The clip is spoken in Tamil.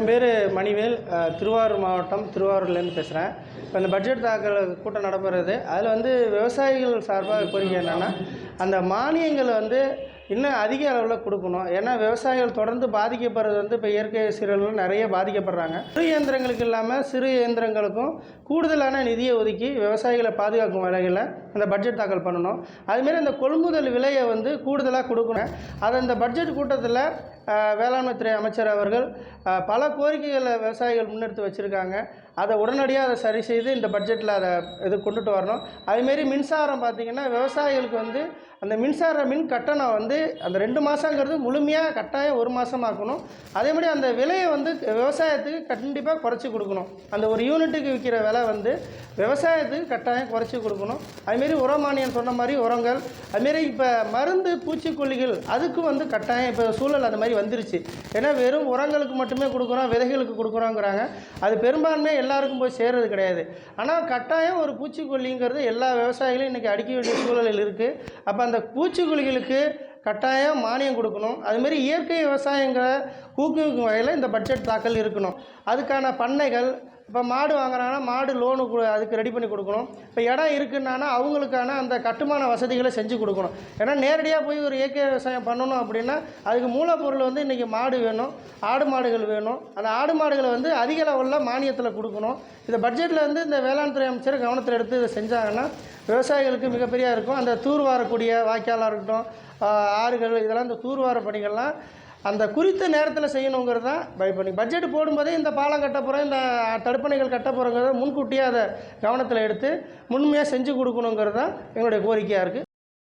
என் பேர் மணிவேல், திருவாரூர் மாவட்டம் திருவாரூர்லேருந்து பேசுகிறேன். இப்போ இந்த பட்ஜெட் தாக்கல் கூட்டம் நடைபெறுது. அதில் விவசாயிகள் சார்பாக கோரிக்கை என்னென்னா, அந்த மானியங்களை இன்னும் அதிக அளவில் கொடுக்கணும். ஏன்னா விவசாயிகள் தொடர்ந்து பாதிக்கப்படுறது இப்போ இயற்கை சீரழிவுகள் நிறைய பாதிக்கப்படுறாங்க. சிறு இயந்திரங்களுக்கு இல்லாமல் சிறு இயந்திரங்களுக்கும் கூடுதலான நிதியை ஒதுக்கி விவசாயிகளை பாதுகாக்கும் வகையில் அந்த பட்ஜெட் தாக்கல் பண்ணணும். அதுமாரி அந்த கொள்முதல் விலையை கூடுதலாக கொடுக்கணும். அதை இந்த பட்ஜெட் கூட்டத்தில் வேளாண்மை துறை அமைச்சர் அவர்கள் பல கோரிக்கைகளை விவசாயிகள் முன்னெடுத்து வச்சுருக்காங்க. அதை உடனடியாக அதை சரி செய்து இந்த பட்ஜெட்டில் அதை கொண்டுட்டு வரணும். அதுமாரி மின்சாரம் பார்த்திங்கன்னா விவசாயிகளுக்கு அந்த மின் கட்டணம் அந்த 2 மாதங்கிறது முழுமையாக கட்டாயம் 1 மாதம் ஆக்கணும். அதே மாதிரி அந்த விலையை விவசாயத்துக்கு கண்டிப்பாக குறைச்சி கொடுக்கணும். அந்த ஒரு யூனிட்டுக்கு விற்கிற விலை விவசாயத்துக்கு கட்டாயம் குறைச்சி கொடுக்கணும். அதுமாரி உரமானியம் சொன்ன மாதிரி உரங்கள், அதுமாரி இப்போ மருந்து பூச்சிக்கொல்லிகள் அதுக்கு கட்டாயம் இப்போ சூழல் அந்த மாதிரி வந்துருச்சு. ஏன்னா வெறும் உரங்களுக்கு மட்டுமே கொடுக்குறோம், விதைகளுக்கு கொடுக்குறோங்கிறாங்க. அது பெரும்பான்மையாக எல்லாருக்கும் போய் சேர்றது கிடையாது. ஆனால் கட்டாயம் ஒரு பூச்சிக்கொல்லிங்கிறது எல்லா விவசாயிகளையும் இன்றைக்கி அடிக்க வேண்டிய சூழலில் இருக்குது. அப்போ அந்த பூச்சிக்கொல்லிகளுக்கு கட்டாயம் மானியம் கொடுக்கணும். அதுமாரி இயற்கை விவசாயங்களை ஊக்குவிக்கும் வகையில் இந்த பட்ஜெட் தாக்கல் இருக்கணும். அதுக்கான பண்ணைகள் இப்போ மாடு வாங்குறாங்கன்னா மாடு லோனு அதுக்கு ரெடி பண்ணி கொடுக்கணும். இப்போ இடம் இருக்குன்னா அவங்களுக்கான அந்த கட்டுமான வசதிகளை செஞ்சு கொடுக்கணும். ஏன்னா நேரடியாக போய் ஒரு இயற்கை விவசாயம் பண்ணணும் அப்படின்னா அதுக்கு மூலப்பொருள் இன்றைக்கி மாடு வேணும், ஆடு மாடுகள் வேணும். அந்த ஆடு மாடுகளை அதிக லெவலில் மானியத்தில் கொடுக்கணும். இந்த பட்ஜெட்டில் இந்த வேளாண் துறை அமைச்சர் கவனத்தில் எடுத்து இதை செஞ்சாங்கன்னா விவசாயிகளுக்கு மிகப்பெரிய இருக்கும். அந்த தூர்வாரக்கூடிய வாய்க்காலாக இருக்கட்டும், ஆறுகள், இதெல்லாம் இந்த தூர்வார பணிகள்லாம் அந்த குறித்த நேரத்தில் செய்யணுங்கிறது தான் பண்ணி பட்ஜெட் போடும்போதே இந்த பாலம் கட்ட போகிறோம், இந்த தடுப்பணைகள் கட்ட போகிறோங்கிறத முன்கூட்டியே அதை கவனத்தில் எடுத்து முழுமையாக செஞ்சு கொடுக்கணுங்கிறது தான் எங்களுடைய கோரிக்கையாக இருக்குது.